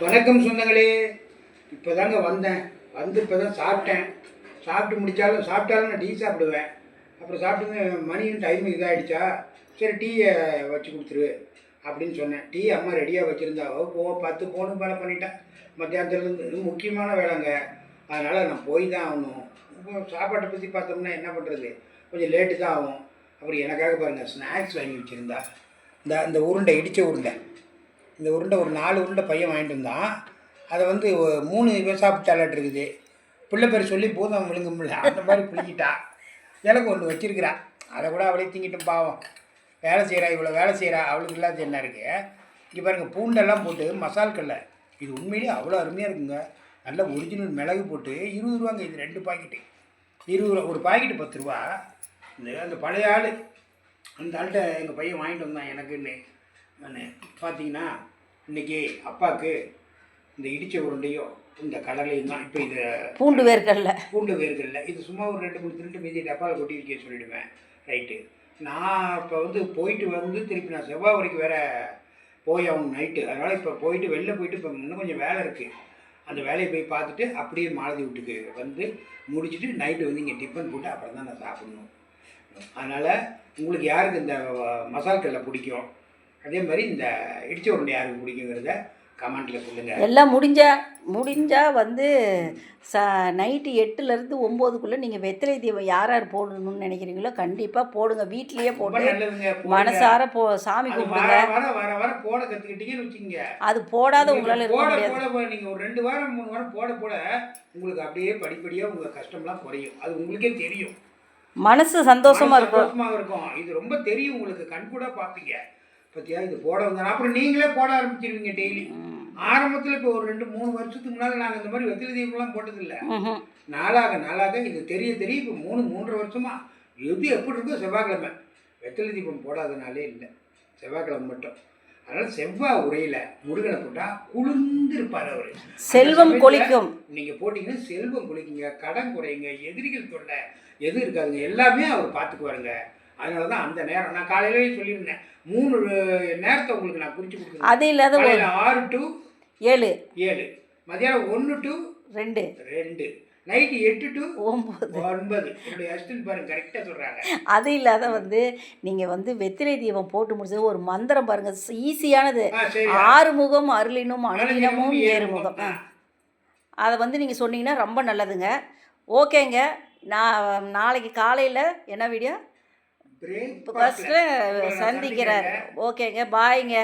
வணக்கம் சொந்தங்களே. இப்போ தாங்க வந்தேன். இப்போ தான் சாப்பிட்டேன். சாப்பிட்டாலும் நான் டீ சாப்பிடுவேன். அப்புறம் சாப்பிட்டு மணியும் டைம் இதாகிடுச்சா, சரி டீயை வச்சு கொடுத்துரு அப்படின்னு சொன்னேன். டீ அம்மா ரெடியாக வச்சுருந்தாவோ 10 ஃபோனு வேலை பண்ணிட்டேன். மத்தியானத்துலேருந்து இது முக்கியமான வேலைங்க. அதனால் நான் போய் தான் ஆகணும். இப்போ சாப்பாட்டை பற்றி பார்த்தோம்னா என்ன பண்ணுறது, கொஞ்சம் லேட்டு தான் ஆகும். அப்புறம் எனக்காக பாருங்கள் ஸ்நாக்ஸ் வாங்கி வச்சுருந்தா. இந்த உருண்டை, இடித்த உருண்டை, இந்த உருண்டை ஒரு 4 உருண்டை பையன் வாங்கிட்டு வந்தான். அதை 3 பேர் சாப்பிட்டாலாட்டு இருக்குது. பிள்ளை பேர் சொல்லி பூதம் விழுங்க முடியல, அந்த மாதிரி பிள்ளைக்கிட்டா. எனக்கு ஒன்று வச்சிருக்கிறா, அதை கூட அவளே திங்கிட்டும் பாவம். வேலை செய்கிறா, இவ்வளோ வேலை செய்கிறா, அவளுக்கு இல்லாத என்ன இருக்குது. இங்கே பாருங்கள், பூண்டெல்லாம் போட்டு மசால் கடலை. இது உண்மையிலே அவ்வளோ அருமையாக இருக்குங்க. நல்ல ஒரிஜினல் மிளகு போட்டு 20 ரூபாங்க. இது 2 பாக்கெட்டு 20 ரூபா. ஒரு பாக்கெட்டு 10 ரூபா. அந்த பழைய ஆள், அந்த ஆள்கிட்ட எங்கள் பையன் வாங்கிட்டு வந்தான் எனக்குன்னு. நான் பார்த்தீங்கன்னா இன்றைக்கி அப்பாவுக்கு இந்த இடித்த உருண்டையும் இந்த கடலையும் தான். இப்போ இது பூண்டு வேர்க்கடலை இது சும்மா ஒரு 2-3 திருட்டு மீதி டப்பாவில் கொட்டி வைக்க சொல்லிவிடுவேன். ரைட்டு. நான் இப்போ போயிட்டு திருப்பி நான் செவ்வாய் வரைக்கும் வேறு போய் ஆகணும் நைட்டு. அதனால் இப்போ வெளில போயிட்டு இப்போ இன்னும் கொஞ்சம் வேலை இருக்குது. அந்த வேலையை போய் பார்த்துட்டு அப்படியே மாலதி வீட்டுக்கு முடிச்சுட்டு நைட்டு இங்கே டிஃபன் போட்டு அப்புறம் தான் நான் சாப்பிட்ணும். அதனால் உங்களுக்கு யாருக்கு இந்த மசால் கடலை பிடிக்கும், அதே மாதிரி இந்த இடிச்ச உருண்டை யாருக்கு பிடிக்குங்கிறத கமெண்ட்டில் சொல்லுங்கள். எல்லாம் முடிஞ்சால் நைட்டு 8லேருந்து 9க்குள்ளே நீங்கள் வெத்தலை தீபம் யார் போடணும்னு நினைக்கிறீங்களோ கண்டிப்பாக போடுங்க. வீட்லேயே போட்டு மனசார சாமி கும்பிடுங்க. வர போட கற்றுக்கிட்டீங்கன்னு வச்சுக்கோங்க. அது போடாத உங்களால் இருக்க முடியாது. நீங்கள் ஒரு 2 வாரம் 3 வாரம் போட உங்களுக்கு அப்படியே படிப்படியாக உங்கள் கஷ்டம்லாம் குறையும். அது உங்களுக்கே தெரியும். மனசு சந்தோஷமாக இருக்கும். இது ரொம்ப தெரியும் உங்களுக்கு, கண்கூட பார்ப்பீங்க. பற்றியா இது போட வந்தாங்க, அப்புறம் நீங்களே போட ஆரம்பிச்சிருவீங்க டெய்லி. ஆரம்பத்தில் இப்போ ஒரு 2-3 வருஷத்துக்கு முன்னால் நாங்கள் இந்த மாதிரி வெத்தலை தீபம்லாம் போட்டதில்லை. நாளாக இது தெரிய இப்போ 3-3.5 வருஷமாக எது எப்படி இருக்கோ செவ்வாய்க்கிழமை வெத்தலை தீபம் போடாதனாலே இல்லை, செவ்வாய்க்கிழமை மட்டும். அதனால் செவ்வாய் உரையில் முருகனை போட்டால் குளிர்ந்திருப்பார் அவர். செல்வம் கொளிக்கும். நீங்கள் போட்டிங்கன்னா செல்வம் கொளிக்குங்க, கடன் குறையுங்க, எதிரிகள் தொல்லை எது இருக்காதுங்க, எல்லாமே அவர் பார்த்துக்குவாருங்க. அதனால தான் அந்த நேரம் நான் காலையிலேயே சொல்லியிருந்தேன். 3 நேரத்தை உங்களுக்கு நான் குறித்து கொடுக்குறேன். அது இல்லாத 6 to 7, மதியானம் 1 to 2, நைட்டு 8 to 9. என்னுடைய அசிஸ்டன்ட் பாருங்க கரெக்டாக சொல்கிறாங்க. அது இல்லாத நீங்கள் வெத்திலை தீபம் போட்டு முடிச்சது ஒரு மந்திரம் பாருங்கள், ஈஸியானது. 6 முகம் அருளினும் அனுதினமும் 7 முகம். அதை நீங்கள் சொன்னீங்கன்னா ரொம்ப நல்லதுங்க. ஓகேங்க. நான் நாளைக்கு காலையில் என்ன வீடியோ ஃபஸ்ட்டு சந்திக்கிறேன். ஓகேங்க, பாய்ங்க.